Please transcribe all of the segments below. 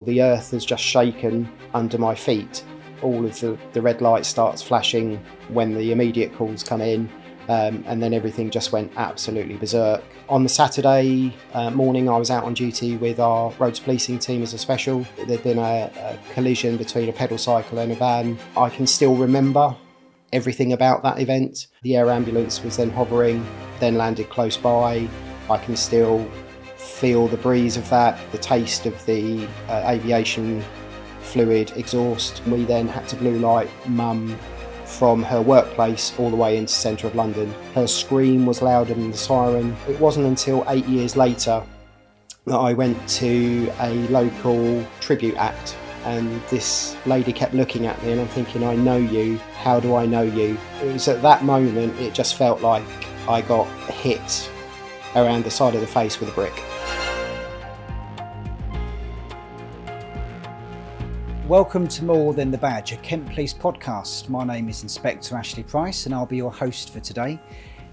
The earth has just shaken under my feet. All of the red light starts flashing when the immediate calls come in, and then everything just went absolutely berserk. On the Saturday morning, I was out on duty with our roads policing team as a special. There'd been a collision between a pedal cycle and a van. I can still remember everything about that event. The air ambulance was then hovering, then landed close by. I can still feel the breeze of that, the taste of the aviation fluid exhaust. We then had to blue light Mum from her workplace all the way into the centre of London. Her scream was louder than the siren. It wasn't until 8 years later that I went to a local tribute act, and this lady kept looking at me and I'm thinking, I know you, how do I know you? It was at that moment it just felt like I got hit around the side of the face with a brick. Welcome to More Than the Badge, a Kent Police podcast. My name is Inspector Ashley Price and I'll be your host for today.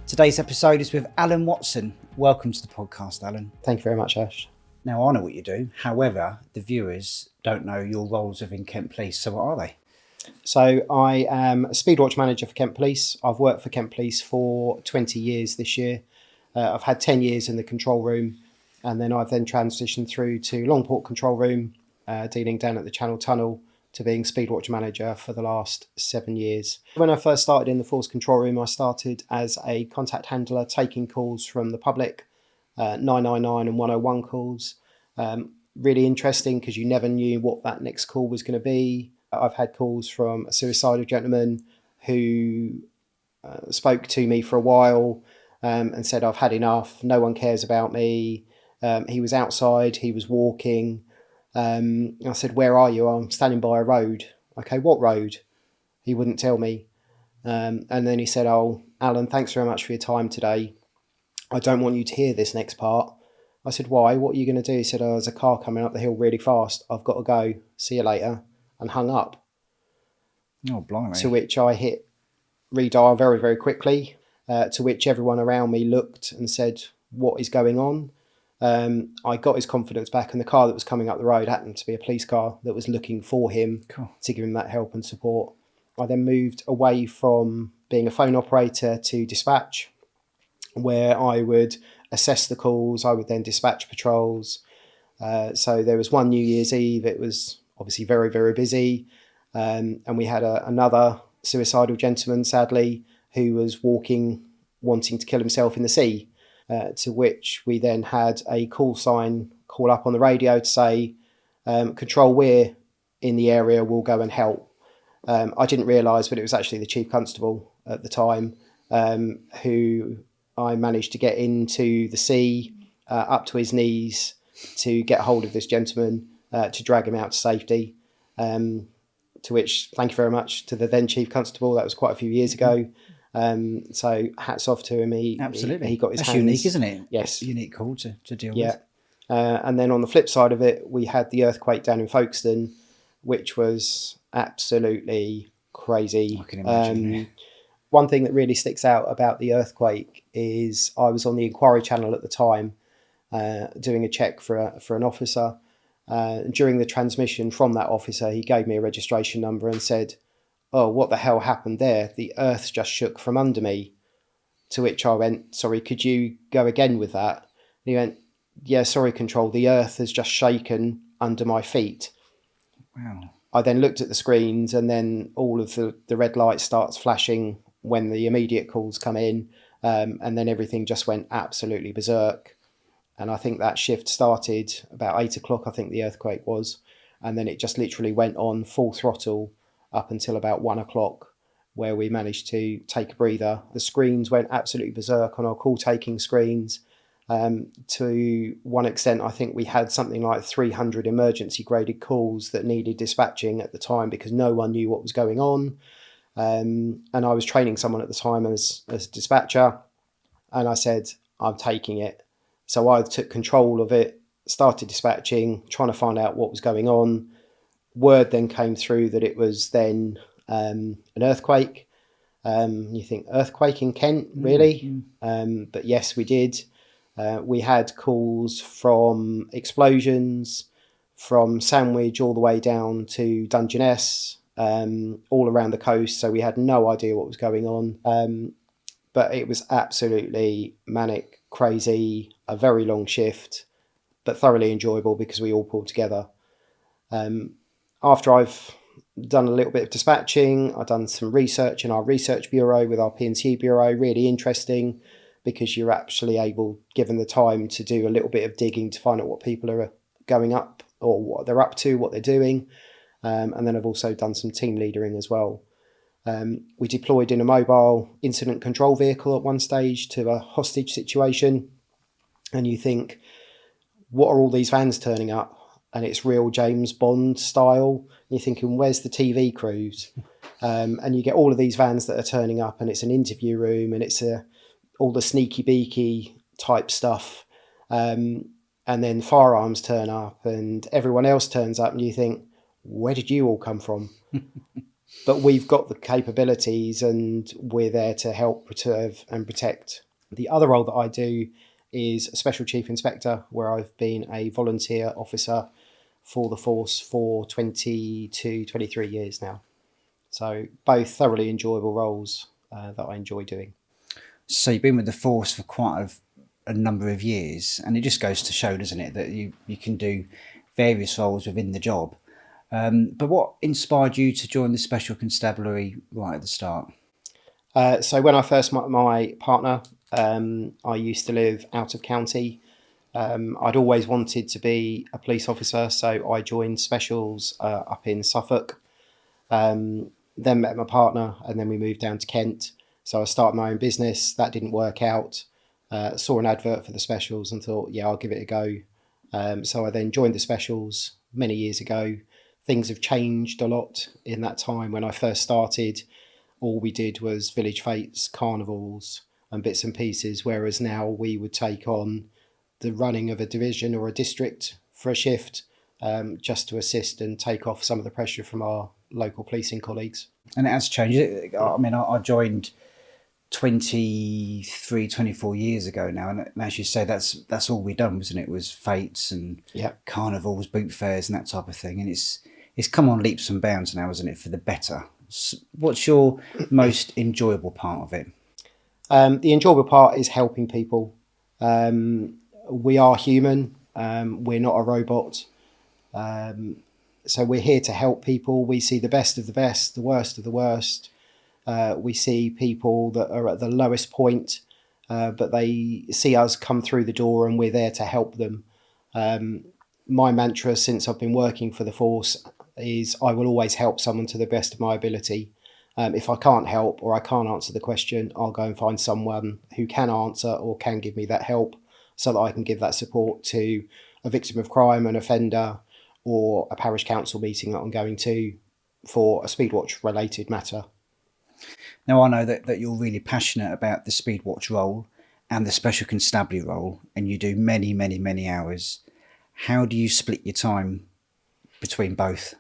Today's episode is with Alan Watson. Welcome to the podcast, Alan. Thank you very much, Ash. Now, I know what you do. However, the viewers don't know your roles within Kent Police. So what are they? So I am a Speedwatch manager for Kent Police. I've worked for Kent Police for 20 years this year. I've had 10 years in the control room, and then I've then transitioned through to Longport control room, dealing down at the Channel Tunnel, to being Speedwatch manager for the last 7 years. When I first started in the Force control room, I started as a contact handler, taking calls from the public, 999 and 101 calls. Really interesting because you never knew what that next call was going to be. I've had calls from a suicidal gentleman who spoke to me for a while and said, I've had enough, no one cares about me. He was outside, he was walking. I said, where are you? I'm standing by a road. Okay, what road? He wouldn't tell me. And then he said, oh, Alan, thanks very much for your time today. I don't want you to hear this next part. I said, why? What are you going to do? He said, oh, there's a car coming up the hill really fast. I've got to go. See you later. And hung up. Oh, blimey. To which I hit redial very, very quickly. To which everyone around me looked and said, what is going on? I got his confidence back, and the car that was coming up the road happened to be a police car that was looking for him. Cool. To give him that help and support. I then moved away from being a phone operator to dispatch, where I would assess the calls. I would then dispatch patrols. So there was one New Year's Eve. It was obviously very, very busy. And we had another suicidal gentleman, sadly, who was walking, wanting to kill himself in the sea. To which we then had a call sign call up on the radio to say, control, we're in the area, we'll go and help. I didn't realise, but it was actually the chief constable at the time, who I managed to get into the sea up to his knees to get hold of this gentleman, to drag him out to safety. To which, thank you very much to the then chief constable. That was quite a few years ago. So hats off to him. Absolutely. He got his That's hands. unique, isn't it? Yes. Unique call to deal with. Yeah. And then on the flip side of it, we had the earthquake down in Folkestone, which was absolutely crazy. I can imagine. Yeah. One thing that really sticks out about the earthquake is I was on the inquiry channel at the time, doing a check for an officer. During the transmission from that officer, he gave me a registration number and said, oh, what the hell happened there? The earth just shook from under me. To which I went, sorry, could you go again with that? And he went, yeah, sorry, control, the earth has just shaken under my feet. Wow. I then looked at the screens, and then all of the red light starts flashing when the immediate calls come in, and then everything just went absolutely berserk. And I think that shift started about 8 o'clock, I think the earthquake was, and then it just literally went on full throttle up until about 1 o'clock, where we managed to take a breather. The screens went absolutely berserk on our call taking screens. To one extent, I think we had something like 300 emergency graded calls that needed dispatching at the time because no one knew what was going on. And I was training someone at the time as a dispatcher, and I said, I'm taking it. So I took control of it, started dispatching, trying to find out what was going on. Word then came through that it was then an earthquake. You think, earthquake in Kent, really? But yes, we did. We had calls from explosions, from Sandwich all the way down to Dungeness, all around the coast. So we had no idea what was going on. But it was absolutely manic, crazy, a very long shift, but thoroughly enjoyable because we all pulled together. After I've done a little bit of dispatching, I've done some research in our research bureau with our P&C bureau, really interesting because you're actually able, given the time, to do a little bit of digging to find out what people are going up or what they're up to, what they're doing. And then I've also done some team leadering as well. We deployed in a mobile incident control vehicle at one stage to a hostage situation. And you think, what are all these vans turning up? And it's real James Bond style. You're thinking, where's the TV crews? And you get all of these vans that are turning up, and it's an interview room, and it's all the sneaky beaky type stuff. And then firearms turn up, and everyone else turns up, and you think, where did you all come from? But we've got the capabilities, and we're there to help preserve and protect. The other role that I do is Special Chief Inspector, where I've been a volunteer officer for the force for 23 years now. So both thoroughly enjoyable roles that I enjoy doing. So you've been with the force for quite a number of years, and it just goes to show, doesn't it, that you can do various roles within the job. But what inspired you to join the Special Constabulary right at the start? So when I first met my partner, I used to live out of county. I'd always wanted to be a police officer, so I joined Specials up in Suffolk. Then met my partner, and then we moved down to Kent. So I started my own business. That didn't work out. Saw an advert for the Specials and thought, yeah, I'll give it a go. So I then joined the Specials many years ago. Things have changed a lot in that time. When I first started, all we did was village fetes, carnivals, and bits and pieces, whereas now we would take on the running of a division or a district for a shift, just to assist and take off some of the pressure from our local policing colleagues. And it has changed. I mean, I joined 24 years ago now, and as you say, that's all we done, wasn't it? It was fetes and carnivals, boot fairs, and that type of thing. And it's come on leaps and bounds now, isn't it, for the better? What's your most enjoyable part of it? The enjoyable part is helping people. We are human. We're not a robot. So we're here to help people. We see the best of the best, the worst of the worst. We see people that are at the lowest point, but they see us come through the door and we're there to help them. My mantra since I've been working for the force is I will always help someone to the best of my ability. If I can't help or I can't answer the question, I'll go and find someone who can answer or can give me that help so that I can give that support to a victim of crime, an offender, or a parish council meeting that I'm going to for a Speedwatch related matter. Now, I know that you're really passionate about the Speedwatch role and the Special Constabulary role, and you do many, many, many hours. How do you split your time between both?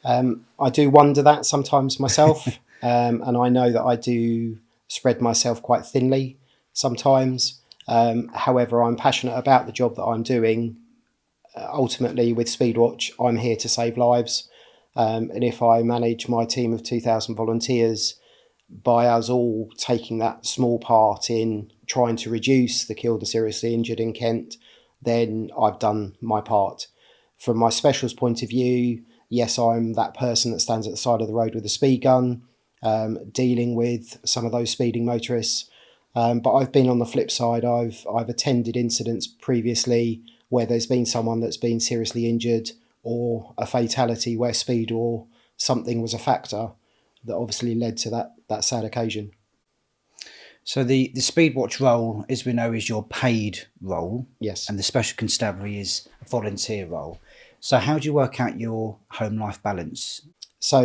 I do wonder that sometimes myself, and I know that I do spread myself quite thinly sometimes. However, I'm passionate about the job that I'm doing. Ultimately, with Speedwatch, I'm here to save lives. And if I manage my team of 2,000 volunteers by us all taking that small part in trying to reduce the killed and seriously injured in Kent, then I've done my part. From my specials point of view, yes, I'm that person that stands at the side of the road with a speed gun, dealing with some of those speeding motorists. But I've been on the flip side. I've attended incidents previously where there's been someone that's been seriously injured or a fatality where speed or something was a factor that obviously led to that sad occasion. So the Speedwatch role, as we know, is your paid role. Yes. And the Special Constabulary is a volunteer role. So how do you work out your home life balance? So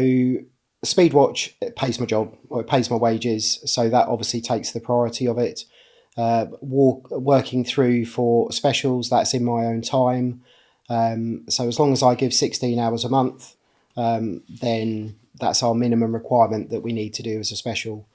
Speedwatch, it pays my job, or it pays my wages. So that obviously takes the priority of it. Working through for specials, that's in my own time. So as long as I give 16 hours a month, then that's our minimum requirement that we need to do as a special.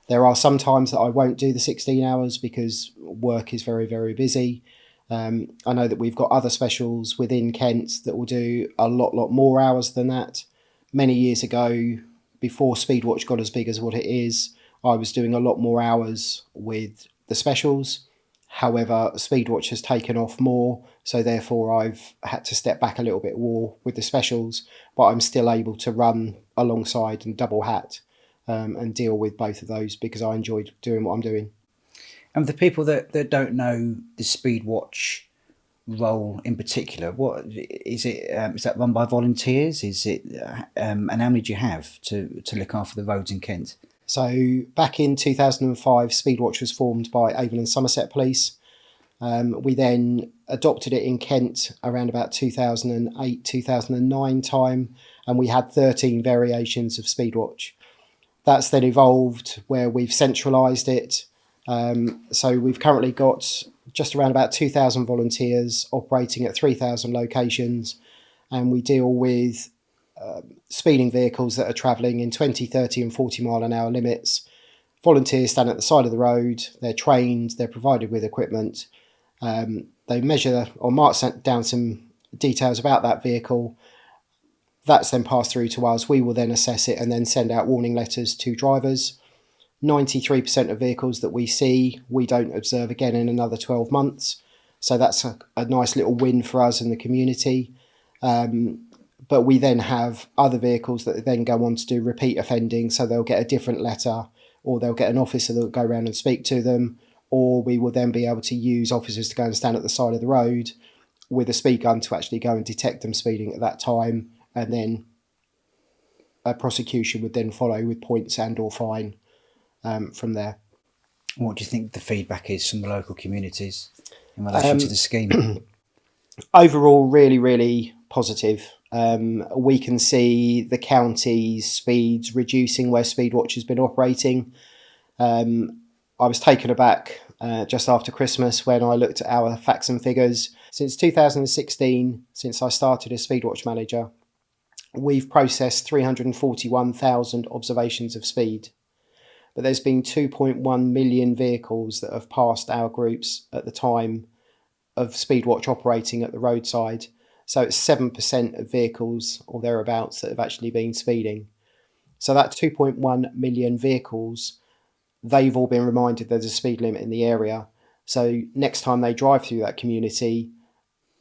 There are some times that I won't do the 16 hours because work is very, very busy. I know that we've got other specials within Kent that will do a lot more hours than that. Many years ago, before Speedwatch got as big as what it is, I was doing a lot more hours with the specials. However, Speedwatch has taken off more, so therefore I've had to step back a little bit more with the specials, but I'm still able to run alongside and double hat and deal with both of those because I enjoyed doing what I'm doing. And for the people that don't know the Speedwatch role in particular, what is it? Is that run by volunteers? Is it, and how many do you have to look after the roads in Kent? So back in 2005, Speedwatch was formed by Avon and Somerset Police. We then adopted it in Kent around about 2008, 2009 time, and we had 13 variations of Speedwatch. That's then evolved where we've centralised it. So we've currently got just around about 2,000 volunteers operating at 3,000 locations, and we deal with speeding vehicles that are travelling in 20, 30 and 40 mile an hour limits. Volunteers stand at the side of the road, they're trained, they're provided with equipment. They measure or mark down some details about that vehicle. That's then passed through to us. We will then assess it and then send out warning letters to drivers. 93% of vehicles that we see, we don't observe again in another 12 months. So that's a nice little win for us in the community. But we then have other vehicles that then go on to do repeat offending. So they'll get a different letter, or they'll get an officer that will go around and speak to them, or we will then be able to use officers to go and stand at the side of the road with a speed gun to actually go and detect them speeding at that time. And then a prosecution would then follow with points and or fine from there. What do you think the feedback is from the local communities in relation to the scheme? Overall, really positive. We can see the county's speeds reducing where Speedwatch has been operating. I was taken aback just after Christmas when I looked at our facts and figures. Since 2016, since I started as Speedwatch manager, we've processed 341,000 observations of speed. But there's been 2.1 million vehicles that have passed our groups at the time of Speedwatch operating at the roadside. So it's 7% of vehicles or thereabouts that have actually been speeding. So that 2.1 million vehicles, they've all been reminded there's a speed limit in the area. So next time they drive through that community,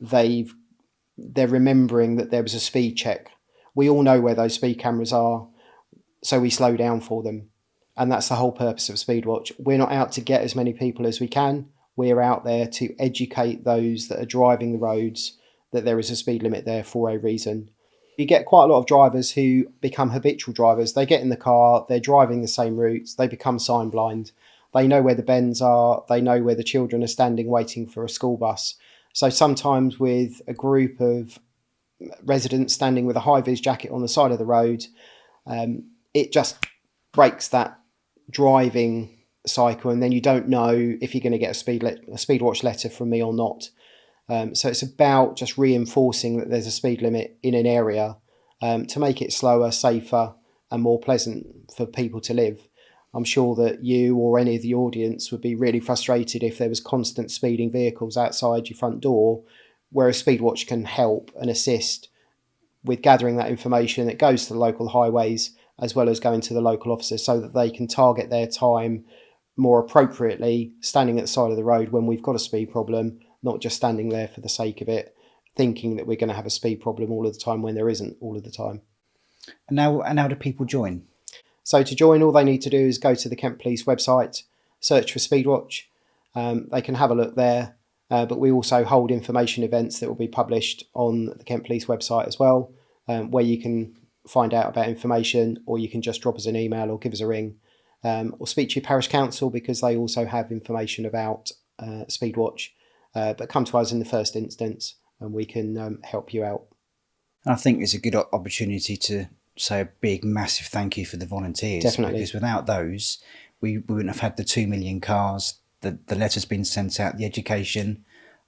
they're remembering that there was a speed check. We all know where those speed cameras are, so we slow down for them. And that's the whole purpose of Speedwatch. We're not out to get as many people as we can. We're out there to educate those that are driving the roads that there is a speed limit there for a reason. You get quite a lot of drivers who become habitual drivers. They get in the car, they're driving the same routes, they become sign blind. They know where the bends are, they know where the children are standing waiting for a school bus. So sometimes with a group of residents standing with a high-vis jacket on the side of the road, it just breaks that driving cycle, and then you don't know if you're going to get a Speedwatch letter from me or not. So it's about just reinforcing that there's a speed limit in an area to make it slower, safer and more pleasant for people to live. I'm sure that you or any of the audience would be really frustrated if there was constant speeding vehicles outside your front door, where a Speedwatch can help and assist with gathering that information that goes to the local highways as well as going to the local officers so that they can target their time more appropriately, standing at the side of the road when we've got a speed problem, not just standing there for the sake of it, thinking that we're going to have a speed problem all of the time when there isn't all of the time. And how do people join? So to join, all they need to do is go to the Kent Police website, search for Speedwatch. They can have a look there, but we also hold information events that will be published on the Kent Police website as well, where you can find out about information, or you can just drop us an email or give us a ring, or speak to your parish council because they also have information about Speedwatch. But come to us in the first instance and we can help you out. I think it's a good opportunity to say a big, massive thank you for the volunteers. Definitely. Because without those, we wouldn't have had the 2 million cars, the letters been sent out, the education.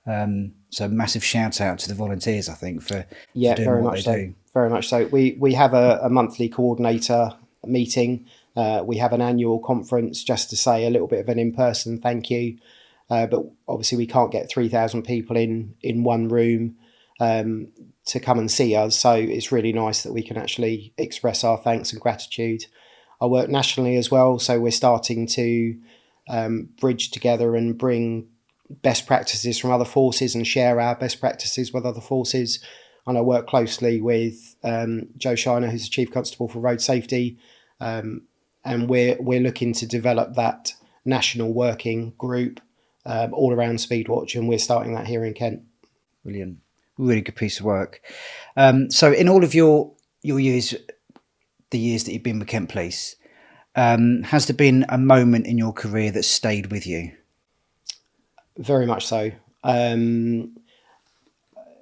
So massive shout out to the volunteers, I think, for doing very what much they so. do. Very much so. We have a monthly coordinator meeting. We have an annual conference just to say a little bit of an in-person thank you. but obviously we can't get 3,000 people in one room to come and see us. So it's really nice that we can actually express our thanks and gratitude. I work nationally as well, so we're starting to bridge together and bring best practices from other forces and share our best practices with other forces. And I work closely with Joe Shiner, who's the Chief Constable for Road Safety, and we're looking to develop that national working group all around Speedwatch, and we're starting that here in Kent. Brilliant. Really good piece of work. So in all of your years, the years that you've been with Kent Police, has there been a moment in your career that stayed with you? Very much so.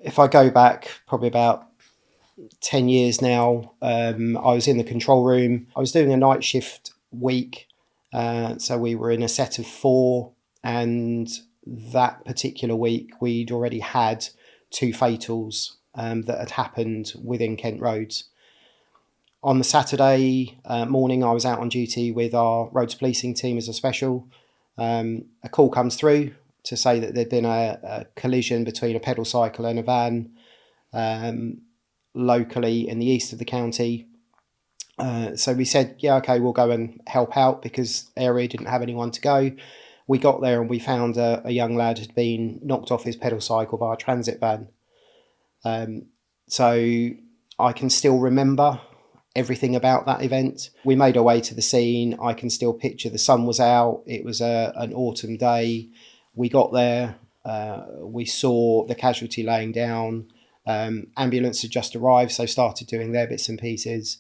If I go back probably about 10 years now, I was in the control room. I was doing a night shift week. So we were in a set of 4, and that particular week we'd already had 2 fatals that had happened within Kent roads. On the Saturday morning, I was out on duty with our roads policing team as a special. A call comes through to say that there'd been a collision between a pedal cycle and a van locally in the east of the county. So we said, yeah, okay, we'll go and help out because area didn't have anyone to go. We got there and we found a young lad had been knocked off his pedal cycle by a transit van. So I can still remember everything about that event. We made our way to the scene. I can still picture the sun was out. It was an autumn day. We got there. We saw the casualty laying down. Ambulance had just arrived, so started doing their bits and pieces.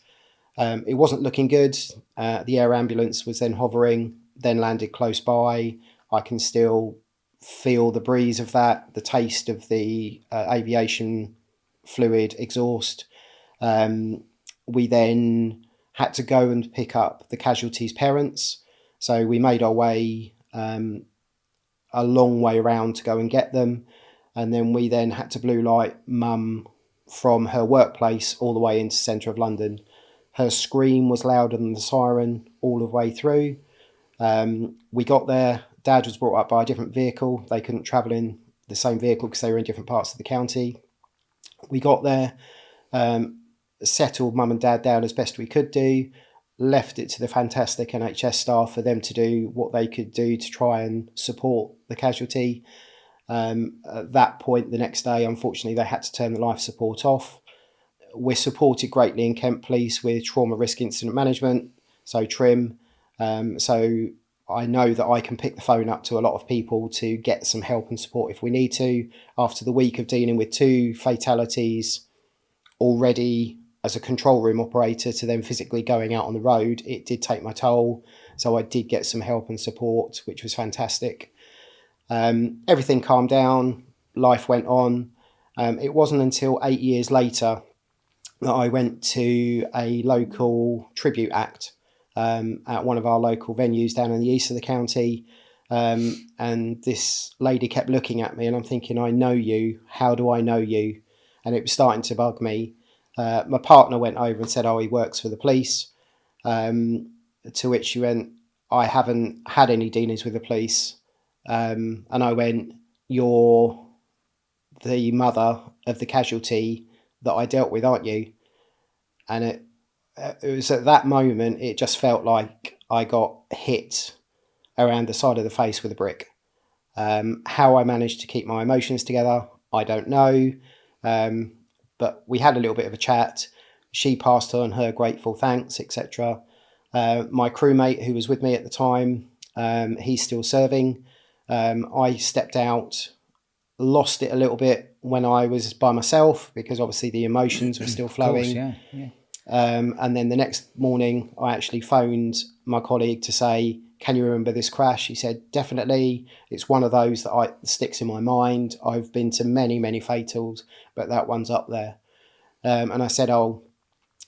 It wasn't looking good. The air ambulance was then hovering, then landed close by. I can still feel the breeze of that, the taste of the aviation fluid exhaust. We then had to go and pick up the casualties' parents. So we made our way a long way around to go and get them. And then we then had to blue light mum from her workplace all the way into the centre of London. Her scream was louder than the siren all the way through. We got there. Dad was brought up by a different vehicle. They couldn't travel in the same vehicle because they were in different parts of the county. We got there, settled mum and dad down as best we could do, left it to the fantastic NHS staff for them to do what they could do to try and support the casualty. At that point, the next day, unfortunately, they had to turn the life support off. We're supported greatly in Kent Police with trauma risk incident management, so TRIM. So I know that I can pick the phone up to a lot of people to get some help and support if we need to. After the week of dealing with 2 fatalities already as a control room operator to then physically going out on the road, it did take my toll. So I did get some help and support, which was fantastic. Everything calmed down, life went on. It wasn't until 8 years later that I went to a local tribute act at one of our local venues down in the east of the county. And this lady kept looking at me and I'm thinking, I know you. How do I know you? And it was starting to bug me. My partner went over and said, oh, he works for the police. To which she went, I haven't had any dealings with the police. And I went, you're the mother of the casualty that I dealt with, aren't you? And it was at that moment, it just felt like I got hit around the side of the face with a brick. How I managed to keep my emotions together, I don't know. But we had a little bit of a chat. She passed on her grateful thanks, etc. My crewmate who was with me at the time, he's still serving. I stepped out, lost it a little bit when I was by myself because obviously the emotions were still flowing. Of course, yeah. And then the next morning I actually phoned my colleague to say, can you remember this crash? He said, definitely. It's one of those that sticks in my mind. I've been to many, many fatals, but that one's up there. And I said, oh,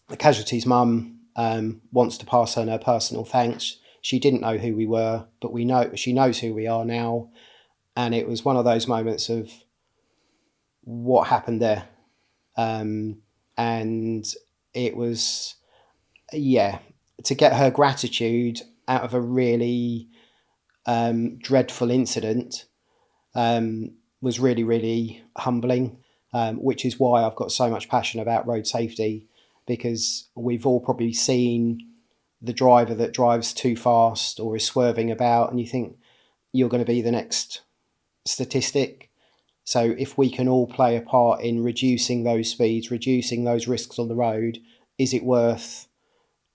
the casualty's mum wants to pass on her personal thanks. She didn't know who we were, but she knows who we are now. And it was one of those moments of what happened there. And it was, to get her gratitude out of a really dreadful incident was really, really humbling, which is why I've got so much passion about road safety, because we've all probably seen the driver that drives too fast or is swerving about, and you think you're going to be the next statistic. So if we can all play a part in reducing those speeds, reducing those risks on the road, is it worth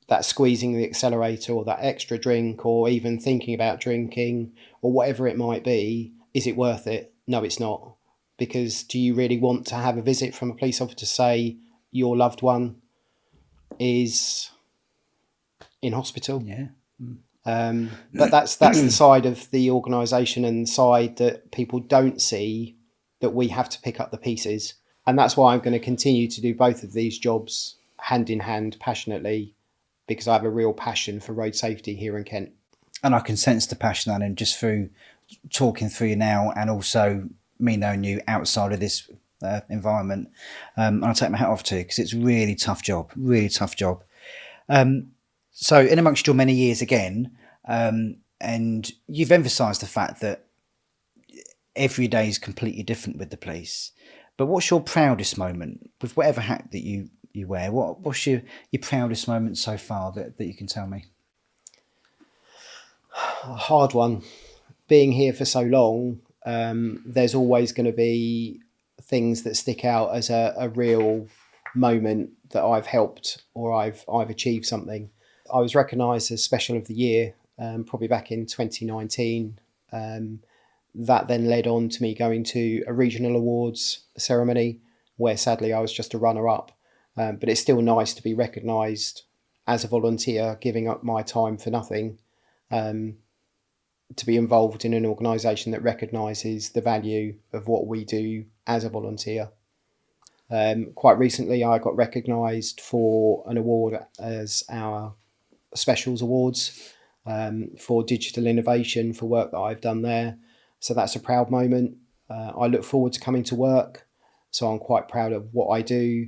that squeezing the accelerator or that extra drink, or even thinking about drinking, or whatever it might be? Is it worth it? No, it's not. Because do you really want to have a visit from a police officer to say your loved one is in hospital? Yeah. But that's the side of the organisation and the side that people don't see, that we have to pick up the pieces. And that's why I'm going to continue to do both of these jobs hand in hand, passionately, because I have a real passion for road safety here in Kent. And I can sense the passion, Alan, just through talking through you now, and also me knowing you outside of this environment. And I take my hat off to you, because it's a really tough job, really tough job. So in amongst your many years again, and you've emphasised the fact that every day is completely different with the police. But what's your proudest moment with whatever hat that you wear? What's your proudest moment so far that you can tell me? A hard one. Being here for so long, there's always going to be things that stick out as a real moment that I've helped or I've achieved something. I was recognised as Special of the Year probably back in 2019. That then led on to me going to a regional awards ceremony where sadly I was just a runner-up. But it's still nice to be recognised as a volunteer, giving up my time for nothing, to be involved in an organisation that recognises the value of what we do as a volunteer. Quite recently I got recognised for an award as our Specials Awards for digital innovation for work that I've done there. So that's a proud moment. I look forward to coming to work, so I'm quite proud of what I do.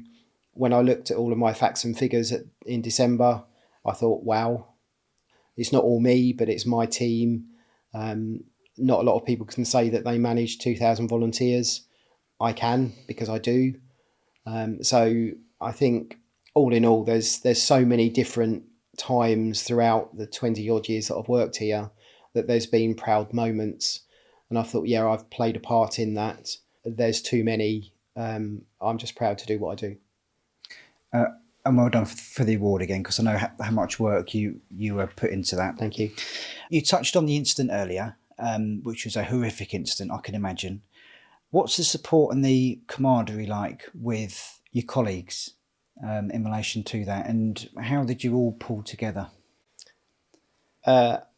When I looked at all of my facts and figures in December, I thought, wow, it's not all me, but it's my team. Not a lot of people can say that they manage 2,000 volunteers. I can, because I do. So I think all in all, there's so many different times throughout the 20 odd years that I've worked here that there's been proud moments. And I thought, yeah, I've played a part in that. There's too many. I'm just proud to do what I do. And well done for the award again, because I know how much work you put into that. Thank you. You touched on the incident earlier, which was a horrific incident, I can imagine. What's the support and the camaraderie like with your colleagues in relation to that, and how did you all pull together?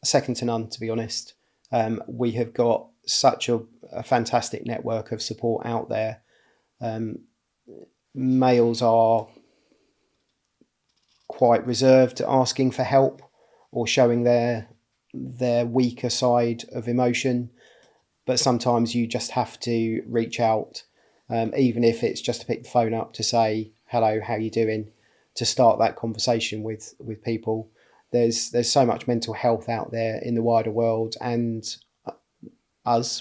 Second to none, to be honest. We have got such a fantastic network of support out there. Males are quite reserved to asking for help or showing their weaker side of emotion, but sometimes you just have to reach out, even if it's just to pick the phone up to say, hello, how you doing, to start that conversation with people. There's so much mental health out there in the wider world, and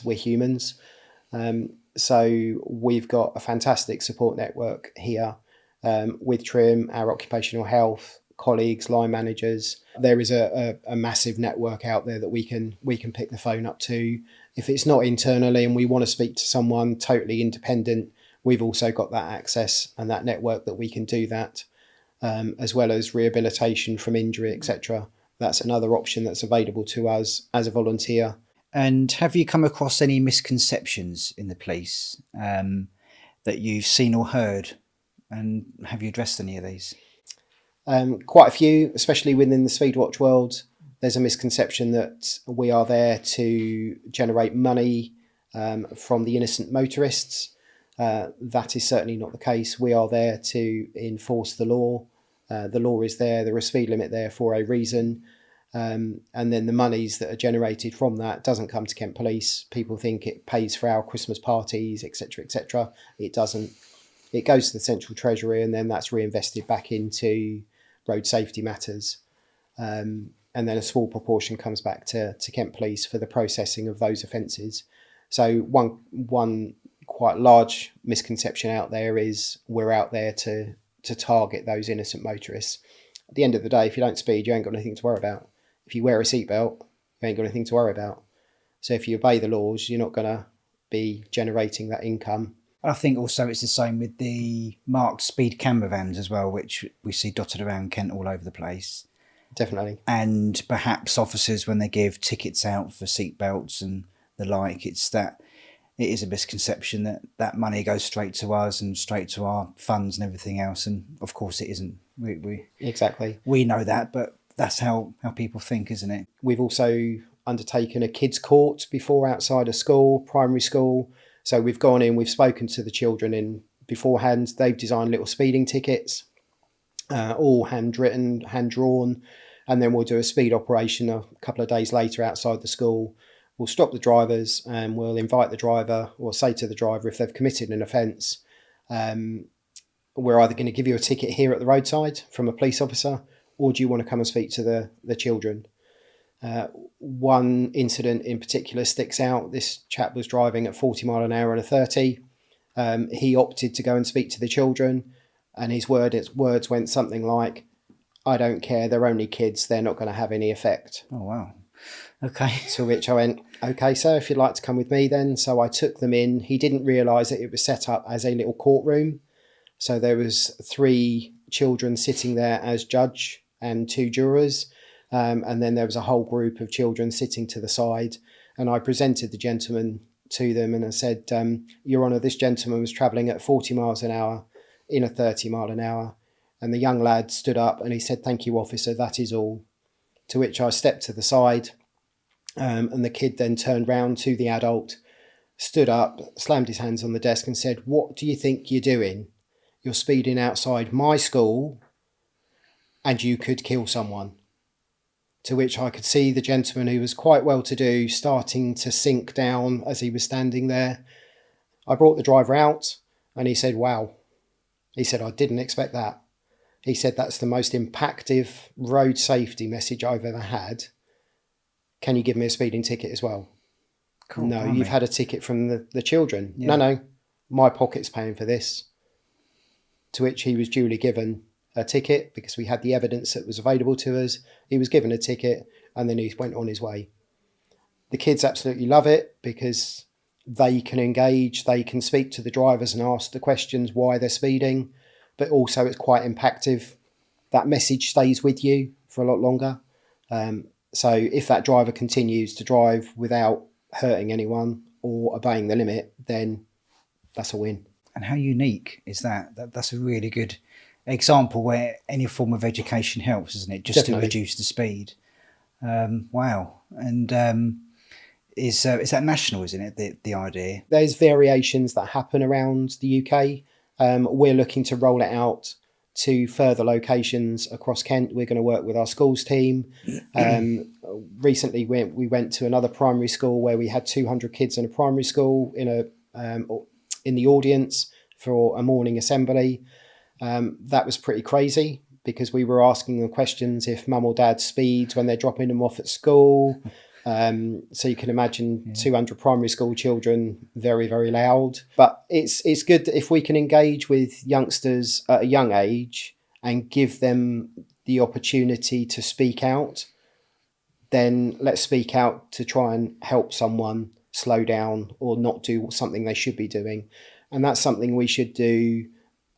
we're humans. So we've got a fantastic support network here with Trim, our occupational health colleagues, line managers. There is a massive network out there that we can pick the phone up to. If it's not internally and we want to speak to someone totally independent, we've also got that access and that network that we can do that, as well as rehabilitation from injury, etc. That's another option that's available to us as a volunteer. And have you come across any misconceptions in the police that you've seen or heard, and have you addressed any of these? Quite a few, especially within the Speedwatch world. There's a misconception that we are there to generate money from the innocent motorists. That is certainly not the case. We are there to enforce the law. The law is there is a speed limit there for a reason. And then the monies that are generated from that doesn't come to Kent Police. People think it pays for our Christmas parties, etc., etc. It doesn't. It goes to the Central Treasury, and then that's reinvested back into road safety matters. And then a small proportion comes back to Kent Police for the processing of those offences. So one quite large misconception out there is we're out there to target those innocent motorists. At the end of the day, if you don't speed, you ain't got anything to worry about. If you wear a seatbelt, you ain't got anything to worry about. So if you obey the laws, you're not going to be generating that income. I think also it's the same with the marked speed camera vans as well, which we see dotted around Kent all over the place. Definitely. And perhaps officers, when they give tickets out for seatbelts and the like, it's that it is a misconception that that money goes straight to us and straight to our funds and everything else. And of course it isn't. Exactly. We know that, but that's how people think, isn't it? We've also undertaken a kids' court before outside of school, primary school. So we've gone in, we've spoken to the children in beforehand. They've designed little speeding tickets, all handwritten, hand-drawn. And then we'll do a speed operation a couple of days later outside the school. We'll stop the drivers and we'll invite the driver, or say to the driver if they've committed an offence, we're either going to give you a ticket here at the roadside from a police officer, or do you want to come and speak to the children? One incident in particular sticks out. This chap was driving at 40 mile an hour on a 30. He opted to go and speak to the children, and his words went something like, "I don't care, they're only kids, they're not going to have any effect." Oh, wow. Okay. To which I went, "Okay, sir, if you'd like to come with me then." So I took them in. He didn't realise that it was set up as a little courtroom. So there was 3 children sitting there as judge and 2 jurors. And then there was a whole group of children sitting to the side. And I presented the gentleman to them and I said, "Your Honour, this gentleman was travelling at 40 miles an hour in a 30 mile an hour. And the young lad stood up and he said, 'Thank you, officer, that is all.' To which I stepped to the side. And the kid then turned round to the adult, stood up, slammed his hands on the desk and said, 'What do you think you're doing? You're speeding outside my school and you could kill someone.' To which I could see the gentleman, who was quite well to do, starting to sink down as he was standing there. I brought the driver out and he said, 'Wow.' He said, 'I didn't expect that.' He said, 'That's the most impactful road safety message I've ever had. Can you give me a speeding ticket as well?' Cool, no, you've had a ticket from the children. Yeah. No, my pocket's paying for this. To which he was duly given a ticket because we had the evidence that was available to us. He was given a ticket and then he went on his way. The kids absolutely love it because they can engage, they can speak to the drivers and ask the questions why they're speeding, but also it's quite impactful. That message stays with you for a lot longer. So if that driver continues to drive without hurting anyone or obeying the limit, then that's a win. And how unique is that? That's a really good example where any form of education helps, isn't it? Just Definitely. To reduce the speed. Wow. And is that national, isn't it, the idea? There's variations that happen around the UK. We're looking to roll it out to further locations across Kent. We're going to work with our schools team. Recently we went to another primary school where we had 200 kids in a primary school in the audience for a morning assembly. That was pretty crazy because we were asking them questions if mum or dad speeds when they're dropping them off at school. So you can imagine 200 primary school children, very, very loud. But it's good that if we can engage with youngsters at a young age and give them the opportunity to speak out, then let's speak out to try and help someone slow down or not do something they should be doing. And that's something we should do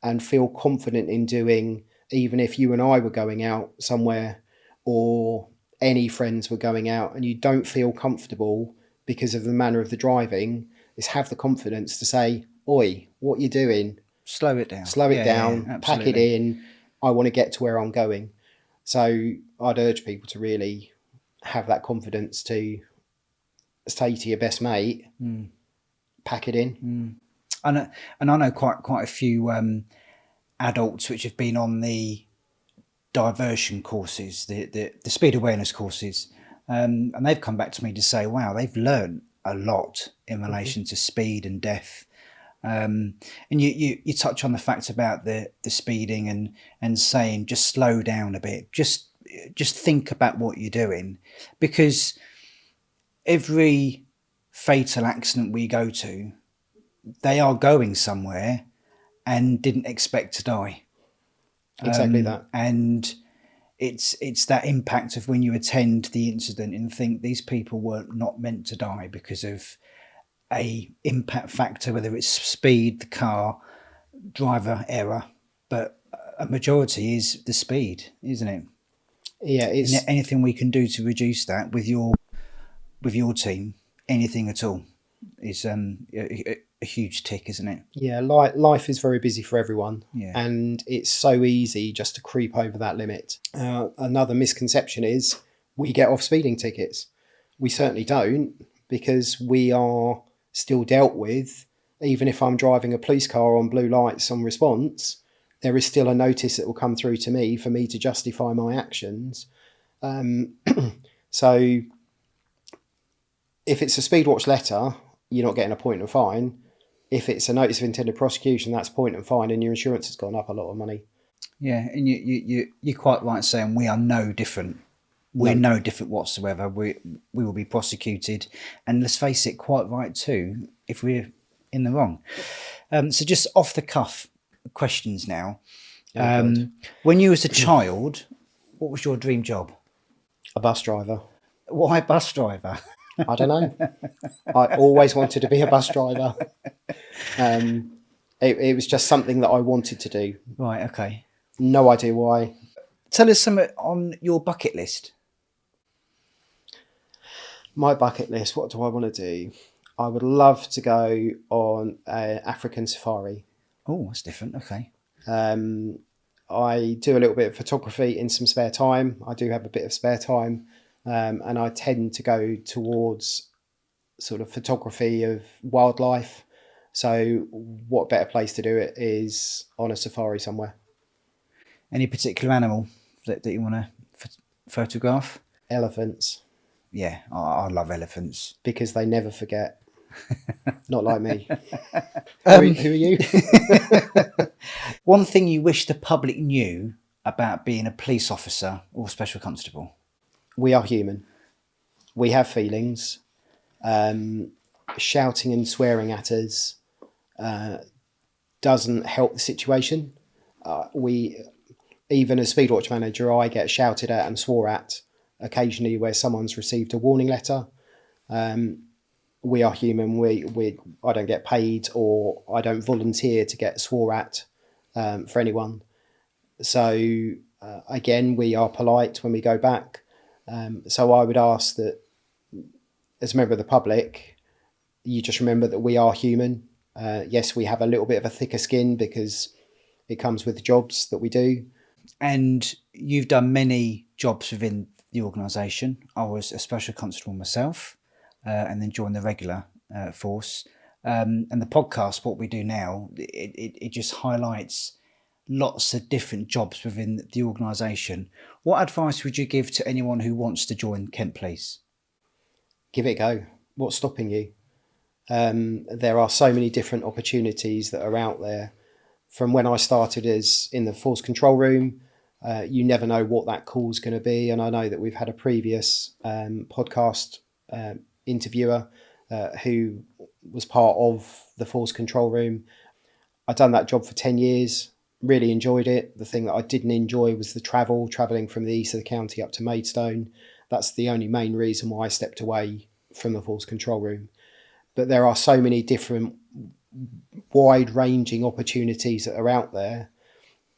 and feel confident in doing, even if you and I were going out somewhere or any friends were going out and you don't feel comfortable because of the manner of the driving, is have the confidence to say, "Oi, what you doing? Slow it down. Slow it down, pack it in. I want to get to where I'm going." So I'd urge people to really have that confidence to say to your best mate, pack it in. And I know quite a few adults which have been on the diversion courses, the speed awareness courses, and they've come back to me to say, wow, they've learned a lot in relation to speed and death. And you touch on the fact about the speeding and saying just slow down a bit, just think about what you're doing, because every fatal accident we go to, they are going somewhere and didn't expect to die. Exactly that. And it's that impact of when you attend the incident and think these people were not meant to die because of a impact factor, whether it's speed, the car, driver error, but a majority is the speed, isn't it? Yeah, it's anything we can do to reduce that with your team, anything at all, is a huge tick, isn't it? Yeah, life is very busy for everyone, Yeah. and it's so easy just to creep over that limit. Another misconception is we get off speeding tickets. We certainly don't, because we are still dealt with. Even if I'm driving a police car on blue lights on response, there is still a notice that will come through to me for me to justify my actions. So if it's a Speedwatch letter, you're not getting a point and fine. If it's a notice of intended prosecution, that's point and fine, and your insurance has gone up a lot of money. Yeah, and you're quite right saying we are no different. We're no different whatsoever. We will be prosecuted, and let's face it, quite right too, if we're in the wrong. So just off the cuff questions now. When you was a child, what was your dream job? A bus driver. Why bus driver? I don't know. I always wanted to be a bus driver. It was just something that I wanted to do. Right, okay. No idea why. Tell us something on your bucket list. My bucket list, what do I want to do? I would love to go on an African safari. Oh, that's different. Okay. I do a little bit of photography in some spare time. I do have a bit of spare time. And I tend to go towards sort of photography of wildlife. So what better place to do it is on a safari somewhere. Any particular animal that you want to photograph? Elephants. Yeah, I love elephants. Because they never forget. Not like me. Who are you? One thing you wish the public knew about being a police officer or special constable? We are human. We have feelings. Shouting and swearing at us doesn't help the situation. Even as Speedwatch manager, I get shouted at and swore at occasionally where someone's received a warning letter. We are human. I don't get paid, or I don't volunteer to get swore at for anyone. So again, we are polite when we go back. So I would ask that, as a member of the public, you just remember that we are human. Yes, we have a little bit of a thicker skin because it comes with the jobs that we do. And you've done many jobs within the organisation. I was a special constable myself, and then joined the regular force. And the podcast, what we do now, it just highlights lots of different jobs within the organisation. What advice would you give to anyone who wants to join Kent Police? Give it a go. What's stopping you? There are so many different opportunities that are out there. From when I started as in the force control room, you never know what that call's going to be. And I know that we've had a previous podcast interviewer who was part of the force control room. I'd done that job for 10 years. Really enjoyed it. The thing that I didn't enjoy was the travelling from the east of the county up to Maidstone. That's the only main reason why I stepped away from the force control room. But there are so many different wide-ranging opportunities that are out there.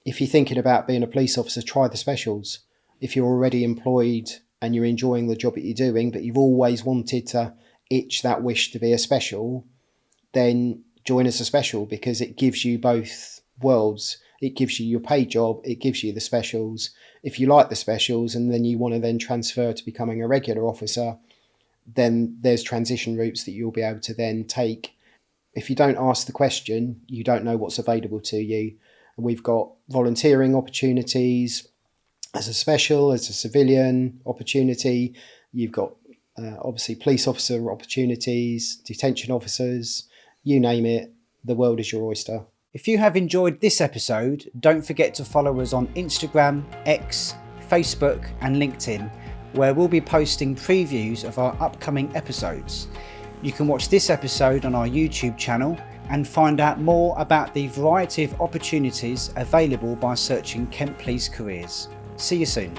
If you're thinking about being a police officer, try the specials. If you're already employed and you're enjoying the job that you're doing, but you've always wanted to itch that wish to be a special, then join as a special, because it gives you both worlds. It gives you your paid job, it gives you the specials. If you like the specials and then you want to then transfer to becoming a regular officer, then there's transition routes that you'll be able to then take. If you don't ask the question, you don't know what's available to you. And we've got volunteering opportunities as a special, as a civilian opportunity. You've got obviously police officer opportunities, detention officers, you name it, the world is your oyster. If you have enjoyed this episode, don't forget to follow us on Instagram, X, Facebook and LinkedIn, where we'll be posting previews of our upcoming episodes. You can watch this episode on our YouTube channel and find out more about the variety of opportunities available by searching Kent Police Careers. See you soon.